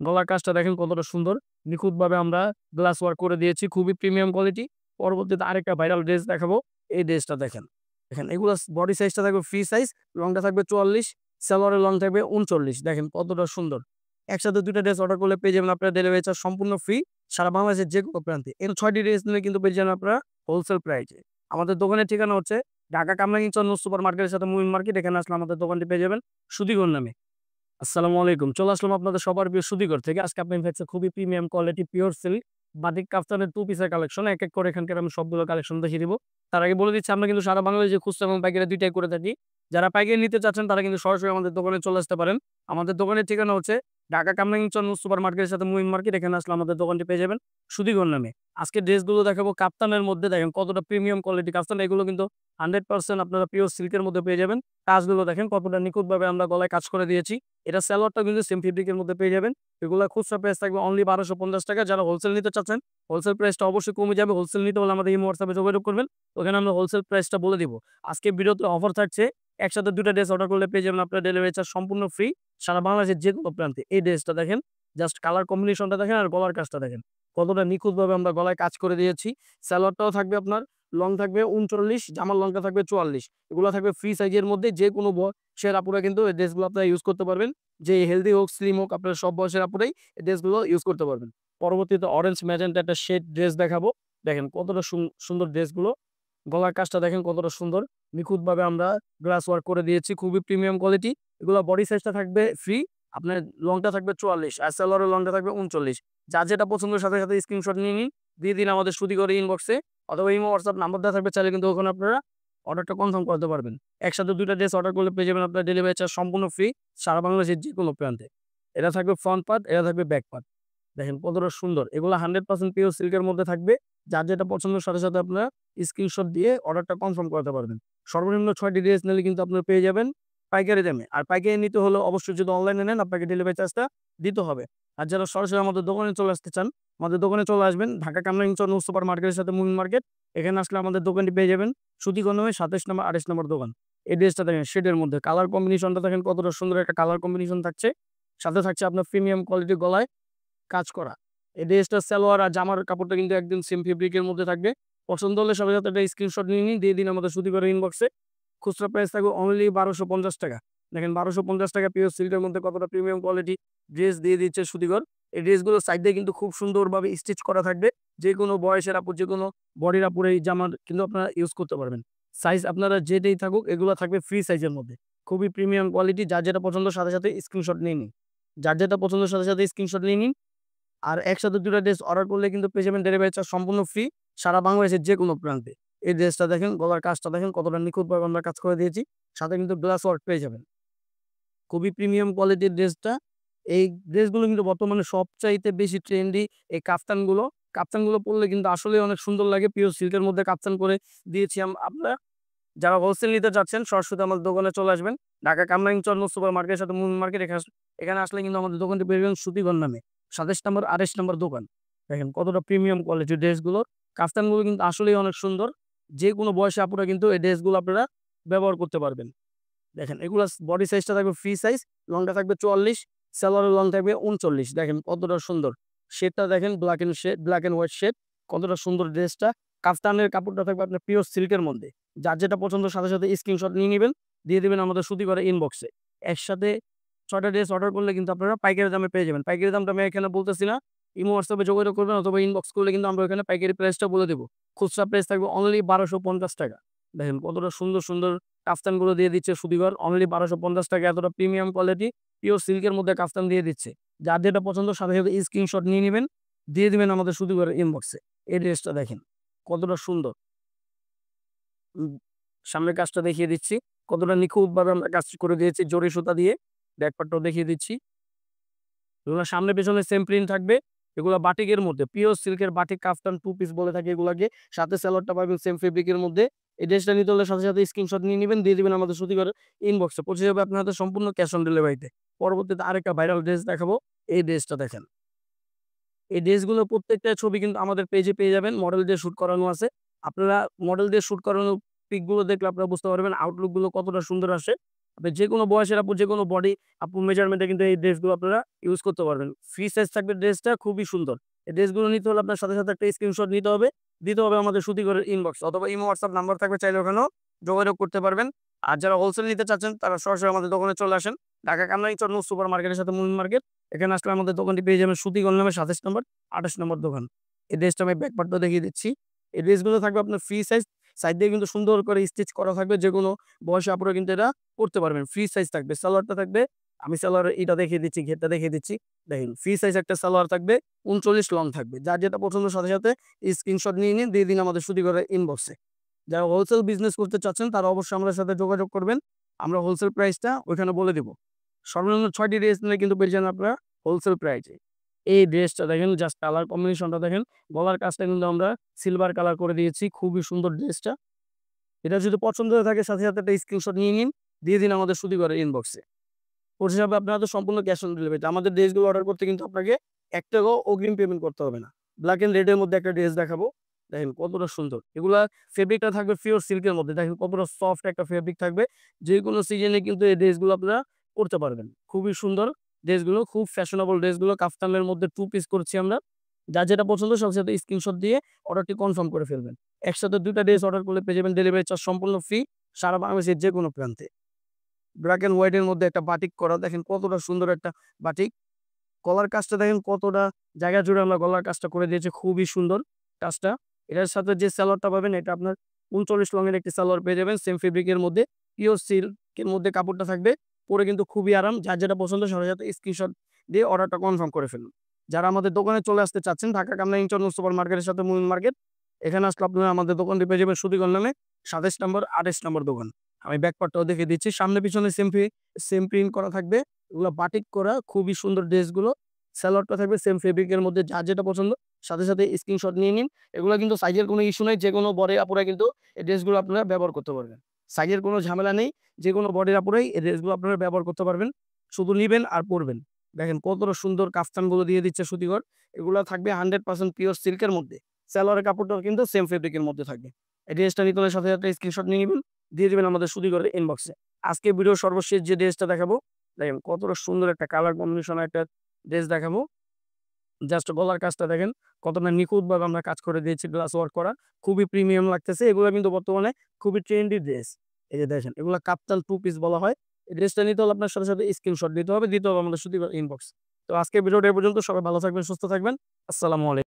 গলার কাজটা দেখেন কতটা সুন্দর। নিখুঁতভাবে আমরা গ্লাস ওয়ার্ক করে দিয়েছি। খুবই প্রিমিয়াম কোয়ালিটি। পরবর্তীতে আরেকটা ভাইরাল ড্রেস দেখাবো। এই ড্রেসটা দেখেন। দেখেন এগুলা বডি সাইজটা থাকবে ফ্রি সাইজ, লংটা থাকবে 44, সালোয়ারের লং থাকবে 39। দেখেন কতটা সুন্দর। একসাথে ২ টা ড্রেস অর্ডার করলে পেয়ে যাবেন আপনারা ডেলিভারি চার্জ সম্পূর্ণ ফ্রি। সারা বাংলাদেশের যেকোনো প্রান্তে। এর ৬ টি ড্রেস নিলে কিন্তু পেয়ে যাবেন আপনারা হোলসেল প্রাইসে। আমাদের দোকানের ঠিকানা হচ্ছে ঢাকা কামরাঙ্গীরচর সুপার মার্কেটের সাথে মুমিন মার্কেট। এখানে আসলে আমাদের দোকানটি পেয়ে যাবেন সুধীগর নামে। আসসালামু আলাইকুম। চলে আসলাম আপনাদের সবার প্রিয় সুধীগর থেকে। আজকে আপনার কাছে খুবই premium quality pure silk batik কাফতানের 2 পিসের কালেকশন। এক, এক করে এখানকার আমি সবগুলো কালেকশন দেখিয়ে দিব। তার আগে বলে দিচ্ছি আমরা কিন্তু সারা বাংলাদেশে খুচরা এবং পাইকারি ২ টাই করে থাকি। যারা পাইকারি নিতে চাচ্ছেন তারা কিন্তু সরাসরি আমাদের দোকানে চলে আসতে পারেন। আমাদের দোকানের ঠিকানা হচ্ছে ঢাকা কামরাঙ্গীরচর সুপার মার্কেটের সাথে মুমিন মার্কেট। এখানে আসলে আমাদের দোকানটি পেয়ে যাবেন সুধীগর নামে। আজকে ড্রেসগুলো দেখাবো কাপ্তানের মধ্যে। দেখেন কতটা প্রিমিয়াম কোয়ালিটি কাফতান। এগুলো কিন্তু 100% আপনারা পিওর সিল্কের মধ্যে পেয়ে যাবেন। কাজগুলো দেখেন কতটা নিখুঁতভাবে আমরা গলায় কাজ করে দিয়েছি। এটা সালোয়ারটা কিন্তু সেম ফেব্রিকের মধ্যে পেয়ে যাবেন। এগুলা খুচরা প্রাইস থাকবে অনলি ৳১২৫০। যারা হোলসেল নিতে চাচ্ছেন, হোলসেল প্রাইসটা অবশ্যই কমে যাবে। হোলসেল নিতে হলে আমাদের ইমো হোয়াটসঅ্যাপে যোগাযোগ করবেন। ওখানে আমরা হোলসেল প্রাইসটা বলে দিব। আজকে ভিডিওতে অফার থাকছে। একসাথে ২ টা ড্রেস অর্ডার করলে পেয়ে যাবেন আপনার ডেলিভারি চার্জ সম্পূর্ণ ফ্রি। সারা বাংলাদেশের যেকোনো প্রান্তে। এই ড্রেসটা দেখেন। জাস্ট কালার কম্বিনেশনটা দেখেন আর গলার কাজটা দেখেন। কতটা নিখুঁতভাবে আমরা গলায় কাজ করে দিয়েছি। সালোয়ারটাও থাকবে আপনার লং থাকবে 39, জামার লংটা থাকবে 44। এগুলো থাকবে ফ্রি সাইজের মধ্যে। যেকোনো বয়সের আপুরা কিন্তু এই ড্রেসগুলো আপনারা ইউজ করতে পারবেন। যে হেলথি হোক, স্লিম হোক, আপনারা সব বয়সের আপুরাই এই ড্রেসগুলো ইউজ করতে পারবেন। পরবর্তীতে অরেঞ্জ ম্যাজেন্টা একটা শেড ড্রেস দেখাবো। দেখেন কতটা সুন্দর ড্রেসগুলো। গলার কাজটা দেখেন কতটা সুন্দর। নিখুঁতভাবে আমরা গ্লাস ওয়ার্ক করে দিয়েছি। খুবই প্রিমিয়াম কোয়ালিটি। এগুলা বডি সাইজটা থাকবে ফ্রি। আপনার লংটা থাকবে 44 আর সালোয়ারের লংটা থাকবে 39। যার যেটা পছন্দের সাথে, সাথে স্ক্রিনশট নিয়ে নিন। দিয়ে দিন আমাদের সুধীগর ইনবক্সে অথবা ইমো, হোয়াটসঅ্যাপ নাম্বার দেওয়া থাকবে। চাইলে কিন্তু ওখানে আপনারা অর্ডারটা কনফার্ম করতে পারবেন। একসাথে ২ টা ড্রেস অর্ডার করলে পেয়ে যাবেন আপনার ডেলিভারি চার্জ সম্পূর্ণ ফ্রি সারা বাংলাদেশের যেকোনো প্রান্তে। এটা থাকবে ফ্রন্ট পার্ট, এটা থাকবে ব্যাক পার্ট। দেখেন কতটা সুন্দর। এগুলো 100% পিওর সিল্কের মধ্যে থাকবে। যার যেটা পছন্দের সাথে, সাথে আপনারা স্ক্রিনশট দিয়ে অর্ডারটা কনফার্ম করাতে পারবেন। সর্বনিম্ন ৬ টি ড্রেস নিলে কিন্তু আপনারা পেয়ে যাবেন পাইকারি দামে। আর পাইকারি নিতে হলে অবশ্যই যদি অনলাইনে নেন আপনাকে ডেলিভারি চার্জটা দিতে হবে। আর যারা সরাসরি আমাদের দোকানে চলে আসতে চান, আমাদের দোকানে চলে আসবেন ঢাকা কামরাঙ্গীরচর সুপার মার্কেটের সাথে মুমিন মার্কেট। এখানে আসলে আমাদের দোকানটি পেয়ে যাবেন সুধীগর নামে ২৭ নম্বর ২৮ নম্বর দোকান। এই ড্রেসটা দেখেন শেডের মধ্যে কালার কম্বিনেশনটা দেখেন কতটা সুন্দর একটা কালার কম্বিনেশন থাকছে। সাথে থাকছে আপনার প্রিমিয়াম কোয়ালিটির গলায় কাজ করা। এই ড্রেসটার সালোয়ার আর জামার কাপড়টা কিন্তু একদম সেম ফেব্রিকের মধ্যে থাকবে। পছন্দ হলে সাথে, সাথে একটা স্ক্রিনশট নিয়ে নিন, দিয়ে দিন আমাদের সুধীগর ইনবক্সে। খুচরা প্রাইস থাকবে অনলি ৳১২৫০। দেখেন ৳১২৫০ পিওর সিল্কের মধ্যে কতটা প্রিমিয়াম কোয়ালিটি ড্রেস দিয়ে দিচ্ছে সুধীগর। এই ড্রেসগুলোর সাইড দিয়ে কিন্তু খুব সুন্দরভাবে স্টিচ করা থাকবে। যেকোনো বয়সের আপু, যেকোনো বডির আপুর এই জামার কিন্তু আপনারা ইউজ করতে পারবেন। সাইজ আপনারা যেটাই থাকুক এগুলো থাকবে ফ্রি সাইজের মধ্যে। খুবই প্রিমিয়াম কোয়ালিটি। যার যেটা পছন্দ সাথে, সাথে স্ক্রিনশট নিয়ে নিন। যার যেটা পছন্দের সাথে, সাথে স্ক্রিনশট নিয়ে নিন। আর একসাথে ২ টা ড্রেস অর্ডার করলে কিন্তু পেয়ে যাবেন ডেলিভারি চার্জ সম্পূর্ণ ফ্রি সারা বাংলাদেশের যেকোনো প্রান্তে। এই ড্রেসটা দেখেন, গলার কাজটা দেখেন কতটা নিখুঁতভাবে আমরা কাজ করে দিয়েছি। সাথে কিন্তু গ্লাস ওয়ার্ক পেয়ে যাবেন। খুবই প্রিমিয়াম কোয়ালিটির ড্রেসটা। এই ড্রেসগুলো কিন্তু বর্তমানে সবচাইতে বেশি ট্রেন্ডি এই কাফতানগুলো। কাফতানগুলো পড়লে কিন্তু আসলেই অনেক সুন্দর লাগে। পিওর সিল্কের মধ্যে কাফতান করে দিয়েছি আমরা। যারা হোলসেল নিতে চাচ্ছেন সরাসরি আমার দোকানে চলে আসবেন। ঢাকা কামরাঙ্গীরচর সুপার মার্কেটের সাথে মুন মার্কেট। এখানে আসলে কিন্তু আমাদের দোকানটি পেয়ে যাবেন সুধীগর নামে। ২৭ নম্বর ২৮ নম্বর দোকান। দেখেন কতটা প্রিমিয়াম কোয়ালিটির ড্রেসগুলো। কাফতানগুলো কিন্তু আসলেই অনেক সুন্দর। যেকোনো বয়সী আপুরা কিন্তু এই ড্রেসগুলো আপনারা ব্যবহার করতে পারবেন। দেখেন এগুলা বডি সাইজটা থাকবে ফ্রি সাইজ, লংটা থাকবে ৪৪, সালোয়ারের লং থাকবে ৩৯। দেখেন কতটা সুন্দর। শেডটা দেখেন ব্ল্যাক অ্যান্ড হোয়াইট শেড। কতটা সুন্দর ড্রেসটা। কাফতানের কাপড়টা থাকবে আপনার পিওর সিল্কের মধ্যে। যার যেটা পছন্দ সাথে, সাথে স্ক্রিনশট নিয়ে নিবেন। দিয়ে দিবেন আমাদের সুধীগর ইনবক্সে। একসাথে ৬ টা ড্রেস অর্ডার করলে কিন্তু আপনারা পাইকারি দামে পেয়ে যাবেন। পাইকারি দামটা আমি এখানে বলতেছি না। ইমো, হোয়াটসঅ্যাপে যোগাযোগ করবেন অথবা ইনবক্স করলে কিন্তু আমরা ওখানে পাইকারি প্রাইসটা বলে দেব। খুচরা প্রাইস থাকবে অনলি ৳১২৫০। দেখেন কতটা সুন্দর, সুন্দর কাফতানগুলো দিয়ে দিচ্ছে সুধীগর। অনলি ৳১২৫০ এতটা প্রিমিয়াম কোয়ালিটি পিওর সিল্কের মধ্যে কাফতান দিয়ে দিচ্ছে। যার যেটা পছন্দ সাথে, সাথে স্ক্রিনশট নিয়ে নিবেন। দিয়ে দিবেন আমাদের সুধীগরের ইনবক্সে। এই ড্রেসটা দেখেন কতটা সুন্দর। উম সামনের কাজটা দেখিয়ে দিচ্ছি। কতটা নিখুঁতভাবে আমরা কাজ করে দিয়েছি জরি সুতা দিয়ে। ব্যাক পার্টটাও দেখিয়ে দিচ্ছি। এগুলা সামনে পেছনে সেম প্রিন্ট থাকবে। এগুলা বাটিকের মধ্যে পিওর সিল্কের বাটিক কাফতান 2 পিস বলে থাকি এগুলাকে। সাথে সালোয়ারটা পাবেন সেম ফেব্রিকের মধ্যে। এই ড্রেসটা নিতে হলে সাথে, সাথে স্ক্রিনশট নিয়ে নিবেন। দিয়ে দিবেন আমাদের সুধীগরের ইনবক্সে। পৌঁছে যাবে আপনার হাতে সম্পূর্ণ ক্যাশ অন ডেলিভারিতে। পরবর্তীতে আরেকটা ভাইরাল ড্রেস দেখাবো। এই ড্রেসটা দেখেন। এই ড্রেসগুলোর প্রত্যেকটা ছবি কিন্তু আমাদের পেজে পেয়ে যাবেন। মডেল দিয়ে শুট করানো আছে। আপনারা মডেল দিয়ে শুট করানো পিকগুলো দেখলে আপনারা বুঝতে পারবেন আউটলুক গুলো কতটা সুন্দর আসে। আপনি যেকোনো বয়সের আপু, যেকোনো বডি আপু মেজারমেন্টে কিন্তু এই ড্রেসগুলো আপনারা ইউজ করতে পারবেন। ফ্রি সাইজ থাকবে ড্রেসটা, খুবই সুন্দর। এই ড্রেসগুলো নিতে হলে আপনার সাথে, সাথে একটা স্ক্রিনশট নিতে হবে। দিতে হবে আমাদের সুতিঘরের ইনবক্স অথবা ইমো, হোয়াটসঅ্যাপ নাম্বার থাকবে, চাইলে ওখানেও যোগাযোগ করতে পারবেন। আর যারা হোলসেল নিতে চাচ্ছেন তারা সরাসরি আমাদের দোকানে চলে আসেন। ঢাকা কামরাঙ্গীর চর নূর সুপার মার্কেটের সাথে মুন মার্কেট। এখানে আসলে আমাদের দোকানটি পেয়ে যাবেন সুতিগণ নামে ২৭ নম্বর, ২৮ নম্বর দোকান। এই ড্রেসটা আমি ব্যাক পার্টটা দেখিয়ে দিচ্ছি। এই ড্রেসগুলো থাকবে আপনার ফ্রি সাইজ, সাইড দিয়ে কিন্তু সুন্দর করে স্টিচ করা থাকবে। যেকোনো বয়সী আপুরা কিন্তু এটা পড়তে পারবেন। ফ্রি সাইজ থাকবে। সালোয়ারটা থাকবে, আমি সালোয়ারের এটা দেখিয়ে দিচ্ছি, ঘেরটা দেখিয়ে দিচ্ছি। দেখেন ফ্রি সাইজ একটা সালোয়ার থাকবে, ৩৯ লং থাকবে। যার যেটা পছন্দ সাথে, সাথে স্ক্রিনশট নিয়ে নিন, দিয়ে দিন আমাদের সুতিঘরের ইনবক্সে। যারা হোলসেল বিজনেস করতে চাচ্ছেন তারা অবশ্যই আমাদের সাথে যোগাযোগ করবেন। আমরা হোলসেল প্রাইসটা ওইখানে বলে দিব। সর্বনিম্ন ৬টি ড্রেস নিলে কিন্তু পেয়ে যান আপনারা হোলসেল প্রাইসে। এই ড্রেসটা দেখেন, জাস্ট কালার কম্বিনেশনটা দেখেন। গলার কাজটা কিন্তু আমরা সিলভার কালার করে দিয়েছি। খুবই সুন্দর ড্রেসটা। এটা যদি পছন্দ হয়ে থাকে সাথে, সাথে একটা স্ক্রিনশট নিয়ে নিন, দিয়ে দিন আমাদের সুতিঘরের ইনবক্সে। কোর্স হিসাবে আপনারা তো সম্পূর্ণ ক্যাশ অন ডেলিভারি। আমাদের ড্রেসগুলো অর্ডার করতে কিন্তু আপনাকে ৳১ অগ্রিম পেমেন্ট করতে হবে না। ব্ল্যাক এন্ড রেড এর মধ্যে একটা ড্রেস দেখাবো। দেখেন কতটা সুন্দর। এগুলা ফেব্রিকটা থাকবে পিওর সিল্কের মধ্যে। দেখেন কতটা সফট একটা ফেব্রিক থাকবে। যেকোনো সিজনে কিন্তু এই ড্রেসগুলো আপনারা পড়তে পারবেন। খুবই সুন্দর ড্রেসগুলো, খুব ফ্যাশনেবল ড্রেসগুলো। কাফতানের মধ্যে 2 পিস করছি আমরা। যার যেটা পছন্দ সাথে, সাথে স্ক্রিনশট দিয়ে অর্ডারটি কনফার্ম করে ফেলবেন। একসাথে ২ টা ড্রেস অর্ডার করলে পেয়ে যাবেন ডেলিভারি চার্জ সম্পূর্ণ ফ্রি, সারা বাংলাদেশের যেকোনো প্রান্তে। ব্ল্যাক এন্ড হোয়াইট এর মধ্যে একটা বাটিক করা, দেখেন কতটা সুন্দর একটা বাটিক। গলার কাজটা দেখেন কতটা জায়গা জুড়ে আমরা গলার কাজটা করে দিয়েছি, খুবই সুন্দর কাজটা। এটার সাথে যে সালোয়ারটা পাবেন এটা আপনার ৩৯ লং এর একটি সালোয়ার পেয়ে যাবেন সেম ফেব্রিকের মধ্যে। পিওর সিল্কের মধ্যে কাপড়টা থাকবে। পরে কিন্তু খুবই আরাম। যার যেটা পছন্দ সাথে, সাথে স্ক্রিনশট দিয়ে অর্ডারটা কনফার্ম করে ফেলুন। যারা আমাদের দোকানে চলে আসতে চাচ্ছেন, ঢাকা কামরাঙ্গীর চর নূর সুপার মার্কেটের সাথে মুন মার্কেট। এখানে আসলে আপনারা আমাদের দোকানটি পেয়ে যাবেন সুতিগণ নামে ২৭ নম্বর, ২৮ নম্বর দোকান। আমি ব্যাক পার্টটাও দেখিয়ে দিচ্ছি। সামনে পিছনে সেম প্রিন্ট করা থাকবে। এগুলো বাটিক করা, খুবই সুন্দর ড্রেসগুলো। সালোয়ারটা থাকবে সেম ফেব্রিকের মধ্যে। যার যেটা পছন্দ সাথে, সাথে স্ক্রিনশট নিয়ে নিন। এগুলো কিন্তু সাইজের কোনো ইস্যু নাই। যেকোনো বডি আপুরা কিন্তু এই ড্রেসগুলো আপনারা ব্যবহার করতে পারবেন। সাইজের কোনো ঝামেলা নেই। যেকোনো বডির আপুরাই এই ড্রেসগুলো আপনারা ব্যবহার করতে পারবেন। শুধু নিবেন আর পড়বেন। দেখেন কতটা সুন্দর কাফতানগুলো দিয়ে দিচ্ছে সুতিঘর। এগুলা থাকবে 100% পিওর সিল্কের মধ্যে। সালোয়ারের কাপড়টাও কিন্তু সেম ফেব্রিকের মধ্যে থাকবে। এই ড্রেসটা নিতে হলে সাথে, সাথে স্ক্রিনশট নিয়ে নিবেন, দিয়ে দিবেন আমাদের সুতিঘরের ইনবক্সে। আজকে ভিডিওর সর্বশেষ যে ড্রেসটা দেখাবো, দেখেন কতটা সুন্দর একটা কালার কম্বিনেশন একটা ড্রেস দেখাবো। জাস্ট গলার কাজটা দেখেন কতটা নিখুঁতভাবে আমরা কাজ করে দিয়েছি, গ্লাস ওয়ার্ক করা। খুবই প্রিমিয়াম লাগতেছে। এগুলা কিন্তু বর্তমানে খুবই ট্রেন্ডি ড্রেস। এই যে দেখেন এগুলা কাপ্তান 2 পিস বলা হয়। এই ড্রেসটা নিতে হলে আপনার সাথে, সাথে স্ক্রিনশট দিতে হবে আমাদের সুতিঘর ইনবক্স। তো আজকের ভিডিওটা এ পর্যন্ত। সবাই ভালো থাকবেন, সুস্থ থাকবেন। আসসালামু আলাইকুম।